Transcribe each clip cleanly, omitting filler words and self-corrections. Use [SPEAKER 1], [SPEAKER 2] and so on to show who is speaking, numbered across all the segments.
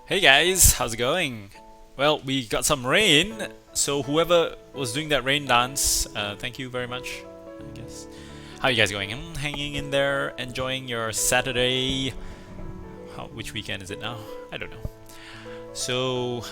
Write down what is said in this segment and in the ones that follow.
[SPEAKER 1] Hey guys, how's it going? Well, we got some rain, so whoever was doing that rain dance, thank you very much, I guess. How you guys going? Hanging in there, enjoying your Saturday. Which weekend is it now? I don't know. So,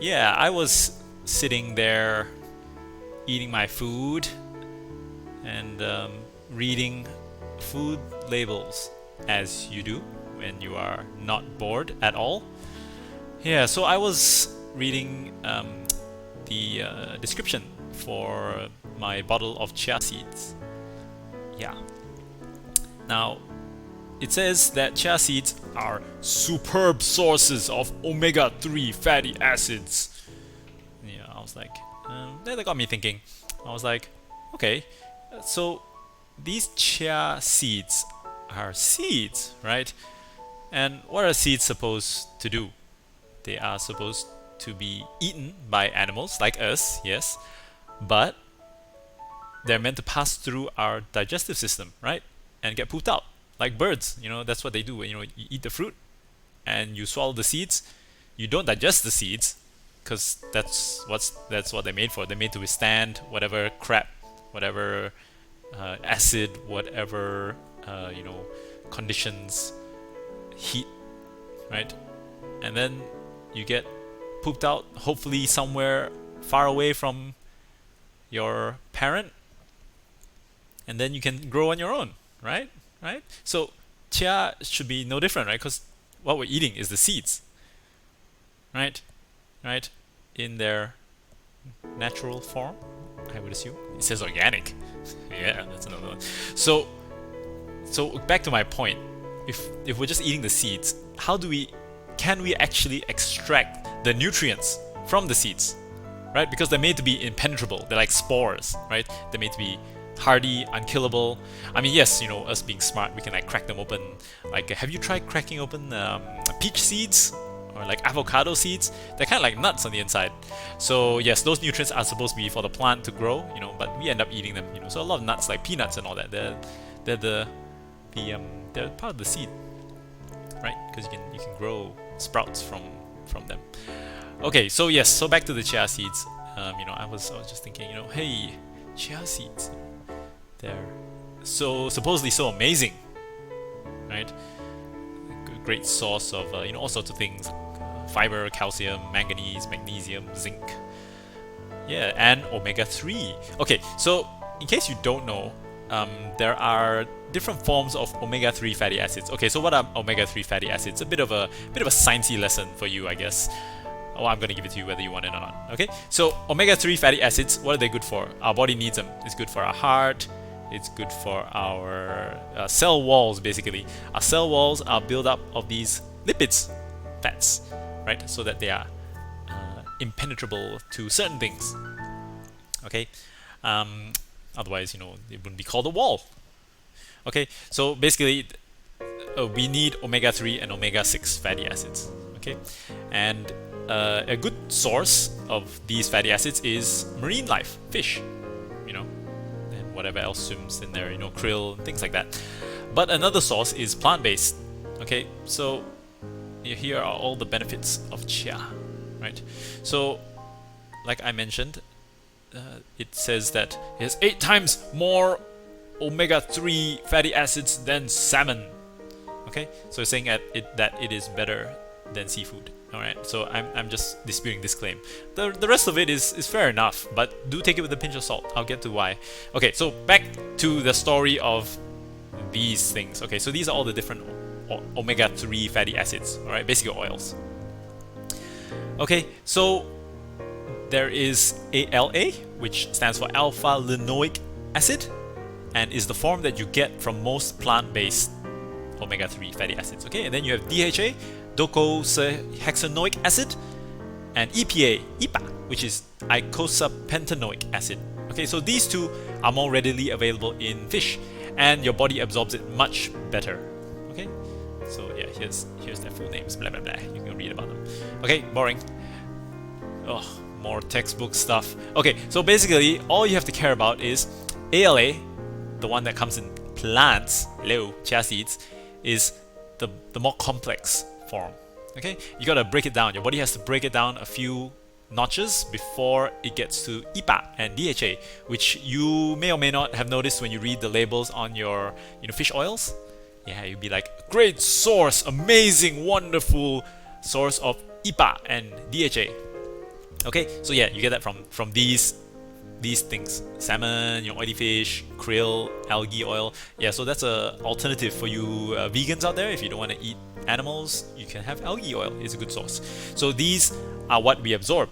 [SPEAKER 1] yeah, I was sitting there eating my food and reading food labels as you do when you are not bored at all. Yeah, so I was reading the description for my bottle of chia seeds. Yeah. Now, it says that chia seeds are superb sources of omega-3 fatty acids. Yeah, I was like, that got me thinking. I was like, okay, so these chia seeds are seeds, right? And what are seeds supposed to do? They are supposed to be eaten by animals like us, yes, but they're meant to pass through our digestive system, right? And get pooped out like birds. That's what they do. You eat the fruit and you swallow the seeds. You don't digest the seeds because that's what they're made for. They're made to withstand whatever crap, whatever acid, whatever conditions, heat, right? And then you get pooped out, hopefully somewhere far away from your parent, and then you can grow on your own, right? Right? So chia should be no different, right? Because what we're eating is the seeds, right? Right? In their natural form, I would assume. It says organic. Yeah, that's another one. So back to my point. If we're just eating the seeds, can we actually extract the nutrients from the seeds, right? Because they're made to be impenetrable. They're like spores, right? They're made to be hardy, unkillable. I mean, yes, us being smart, we can like crack them open. Like, have you tried cracking open peach seeds or like avocado seeds? They're kind of like nuts on the inside. So yes, those nutrients are supposed to be for the plant to grow, but we end up eating them. So a lot of nuts like peanuts and all that, they're part of the seed, right? Because you can grow sprouts from them. Okay, so yes, so back to the chia seeds. I was just thinking, hey, chia seeds, they're so supposedly so amazing, right? Great source of all sorts of things, fiber, calcium, manganese, magnesium, zinc. Yeah, and omega-3. Okay, so in case you don't know, there are different forms of omega-3 fatty acids. Okay, so what are omega-3 fatty acids? A bit of a sciencey lesson for you, I guess. Oh, I'm gonna give it to you whether you want it or not. Okay, so omega-3 fatty acids, what are they good for? Our body needs them. It's good for our heart. It's good for our cell walls, basically. Our cell walls are built up of these lipids, fats, right? So that they are impenetrable to certain things. Okay, otherwise, it wouldn't be called a wall. Okay, so basically, we need omega-3 and omega-6 fatty acids. Okay, and a good source of these fatty acids is marine life, fish, and whatever else swims in there, krill, things like that. But another source is plant-based. Okay, so here are all the benefits of chia, right? So, like I mentioned, it says that it has 8 times more omega-3 fatty acids than salmon. Okay, so it's saying that it is better than seafood. Alright, so I'm just disputing this claim. The rest of it is fair enough, but do take it with a pinch of salt. I'll get to why. Okay, so back to the story of these things. Okay, so these are all the different omega-3 fatty acids, alright, basically oils. Okay, so there is ALA, which stands for alpha linoleic acid, and is the form that you get from most plant-based omega-3 fatty acids. Okay, and then you have DHA, docosahexaenoic acid, and EPA, which is icosapentaenoic acid. Okay, so these two are more readily available in fish, and your body absorbs it much better. Okay, so yeah, here's their full names. Blah blah blah. You can read about them. Okay, boring. Oh, more textbook stuff. Okay, so basically, all you have to care about is ALA, the one that comes in plants, chia seeds, is the more complex form. Okay, you gotta break it down. Your body has to break it down a few notches before it gets to IPA and DHA, which you may or may not have noticed when you read the labels on your fish oils. Yeah, you'd be like, great source, amazing, wonderful source of IPA and DHA. Okay, so yeah, you get that from these things: salmon, oily fish, krill, algae oil. Yeah, so that's a alternative for you vegans out there. If you don't want to eat animals, you can have algae oil. It's a good source. So these are what we absorb.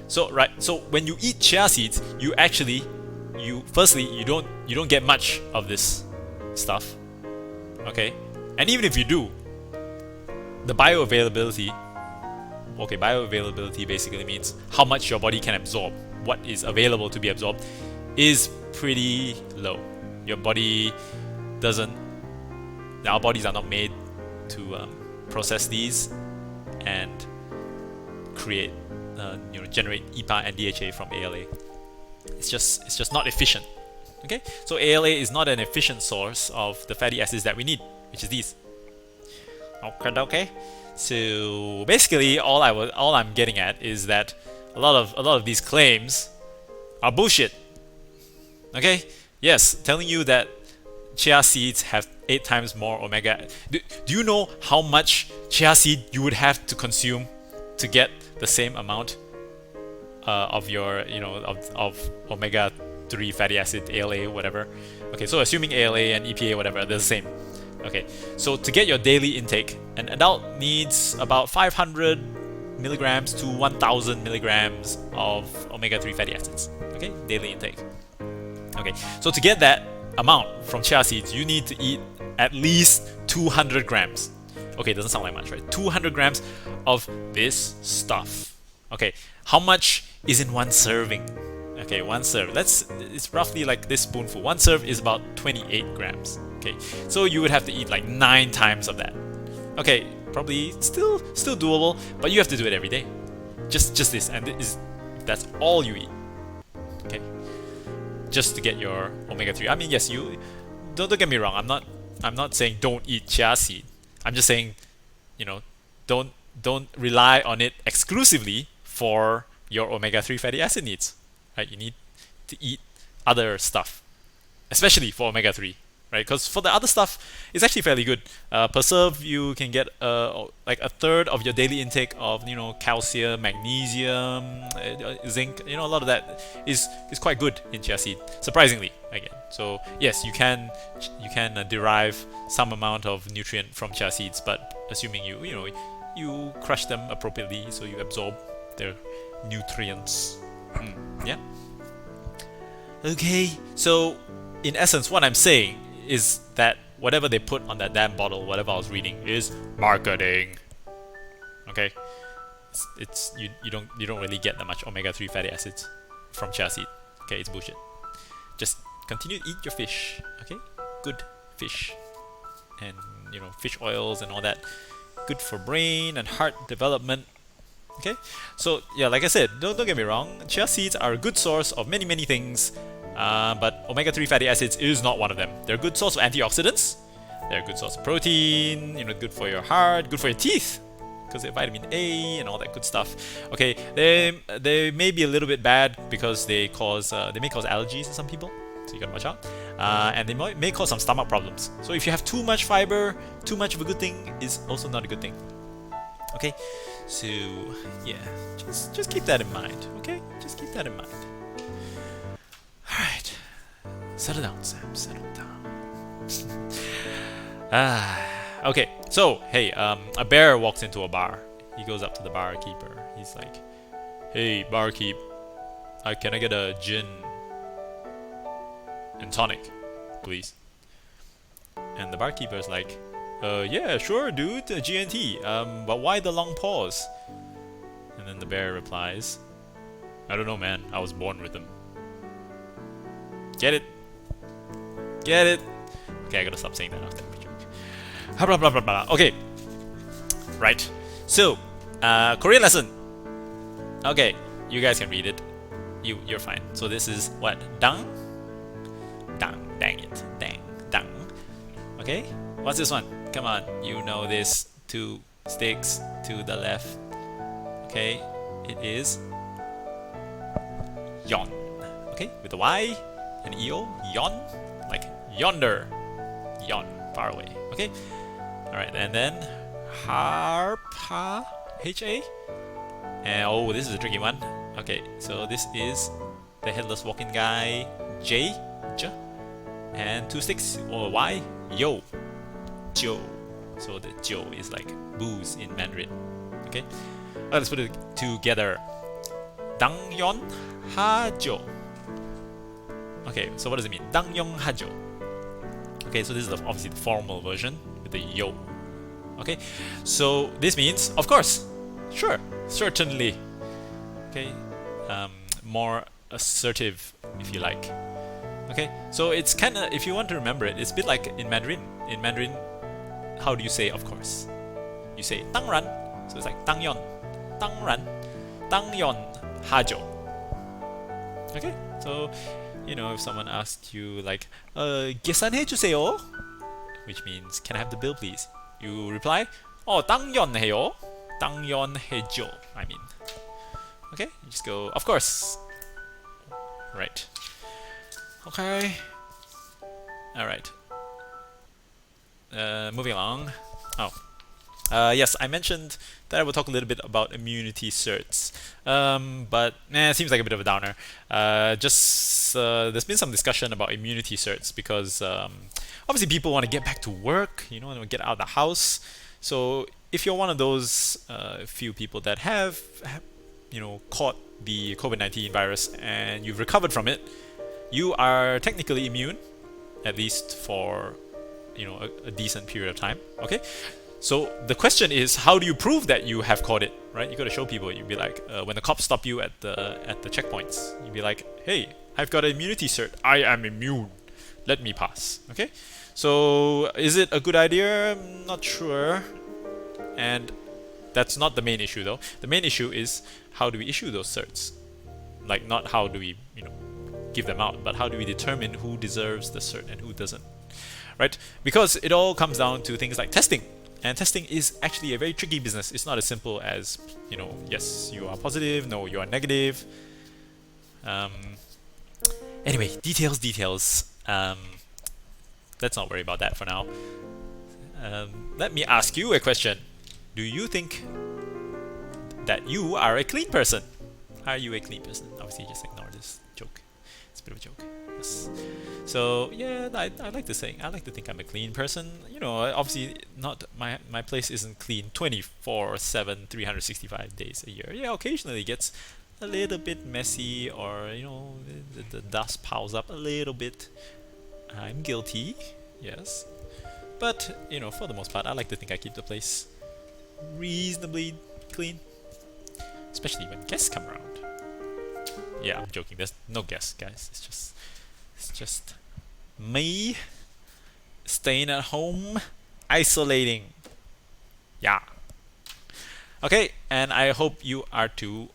[SPEAKER 1] So when you eat chia seeds, you firstly you don't get much of this stuff. Okay, and even if you do, the bioavailability. Okay, bioavailability basically means how much your body can absorb. What is available to be absorbed is pretty low. Your body doesn't. Our bodies are not made to process these and create, generate EPA and DHA from ALA. It's just not efficient. Okay, so ALA is not an efficient source of the fatty acids that we need, which is these. Okay. So basically, all I'm getting at is that a lot of these claims are bullshit. Okay? Yes, telling you that chia seeds have 8 times more omega. Do you know how much chia seed you would have to consume to get the same amount of your of omega 3 fatty acid, ALA, whatever? Okay, so assuming ALA and EPA, whatever, they're the same. Okay, so to get your daily intake, an adult needs about 500 milligrams to 1000 milligrams of omega-3 fatty acids. Okay, daily intake. Okay, so to get that amount from chia seeds, you need to eat at least 200 grams. Okay, doesn't sound like much, right? 200 grams of this stuff. Okay, how much is in one serving? Okay, one serve. It's roughly like this spoonful. One serve is about 28 grams. Okay, so you would have to eat like 9 times of that. Okay, probably still doable, but you have to do it every day. Just this, and that's all you eat. Okay, just to get your omega-3. I mean, yes, you don't get me wrong. I'm not saying don't eat chia seed. I'm just saying, don't rely on it exclusively for your omega-3 fatty acid needs. Right, you need to eat other stuff, especially for omega-3. Right, because for the other stuff, it's actually fairly good. Per serve, you can get like a third of your daily intake of calcium, magnesium, zinc. A lot of that is quite good in chia seed, surprisingly again. So yes, you can derive some amount of nutrient from chia seeds, but assuming you crush them appropriately, so you absorb their nutrients. Yeah. Okay, so in essence, what I'm saying is that whatever they put on that damn bottle, whatever I was reading, is marketing. Okay, you don't really get that much omega-3 fatty acids from chia seed. Okay, it's bullshit. Just continue to eat your fish. Okay, good fish, and fish oils and all that. Good for brain and heart development. Okay, so yeah, like I said, don't get me wrong. Chia seeds are a good source of many things. But omega-3 fatty acids is not one of them. They're a good source of antioxidants. They're a good source of protein. Good for your heart, good for your teeth, because they're vitamin A and all that good stuff. Okay, they may be a little bit bad because they may cause allergies in some people, so you gotta watch out. And they may cause some stomach problems. So if you have too much fiber, too much of a good thing is also not a good thing. Okay, so yeah, just keep that in mind. Okay, just keep that in mind. Alright. Settle down, Sam. Settle down. Okay. So, hey, a bear walks into a bar. He goes up to the barkeeper. He's like, hey, barkeep, can I get a gin and tonic, please? And the barkeeper's like, yeah, sure, dude, G&T. But why the long pause? And then the bear replies, I don't know, man. I was born with them. Get it? Get it? Okay, I gotta stop saying that after every joke. Blah, blah, blah, blah. Okay. Right. So, Korean lesson. Okay, you guys can read it. You're fine. So this is what? Dang? Dang it. Dang. Okay? What's this one? Come on, you know this too. sticks to the left. Okay, it is yon. Okay, with the Y and EO, yon, like yonder, yon, far away. Okay, all right, and then harpa, HA, and oh, this is a tricky one. Okay, so this is the headless walking guy, J, J, and 2 sticks, or Y, yo, Joe. So the Joe is like booze in Mandarin. Okay, let's put it together. Dangyon Hajo. Okay, so what does it mean? Dangyong Hajo. Okay, so this is obviously the formal version with the yo. Okay, so this means, of course, sure, certainly. Okay, more assertive, if you like. Okay, so it's kind of, if you want to remember it, it's a bit like in Mandarin. In Mandarin, how do you say of course? You say 当然, so it's like 当然, 当然, 当然, 하죠. Okay, so you know, if someone asks you like, 계산해 주세요, which means can I have the bill please? You reply, 당연해요, 당연해죠. I mean, okay, you just go, of course. Right. Okay. All right. Moving along. Yes, I mentioned that I will talk a little bit about immunity certs, but it seems like a bit of a downer. There's been some discussion about immunity certs because obviously people want to get back to work, you know, and get out of the house. So if you're one of those few people that have, you know, caught the COVID-19 virus and you've recovered from it, you are technically immune, at least for, you know, a decent period of time. Okay, so the question is, how do you prove that you have caught it, right? You got to show people. You'd be like, when the cops stop you at the checkpoints, you'd be like, hey, I've got an immunity cert, I am immune, let me pass. Okay, so is it a good idea? I'm not sure, and that's not the main issue though. The main issue is, how do we issue those certs? Like, not how do we, you know, give them out, but how do we determine who deserves the cert and who doesn't, right? Because it all comes down to things like testing, and testing is actually a very tricky business. It's not as simple as, you know, yes, you are positive, no, you are negative. Anyway, details. Let's not worry about that for now. Let me ask you a question. Do you think that you are a clean person? Are you a clean person? Obviously, just ignore this joke. It's a bit of a joke. Yes. So yeah, I like to think I'm a clean person. You know, obviously not my place isn't clean 24/7, 365 days a year. Yeah, occasionally it gets a little bit messy, or you know, the dust piles up a little bit. I'm guilty, yes. But you know, for the most part, I like to think I keep the place reasonably clean, especially when guests come around. Yeah, I'm joking. There's no guests, guys. It's just me staying at home, isolating. Yeah. Okay, and I hope you are too.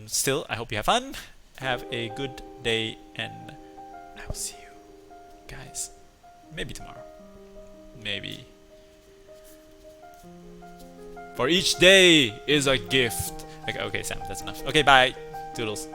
[SPEAKER 1] Still, I hope you have fun. Have a good day, and I will see you guys maybe tomorrow. Maybe. For each day is a gift. Okay, Sam, that's enough. Okay, bye. Toodles.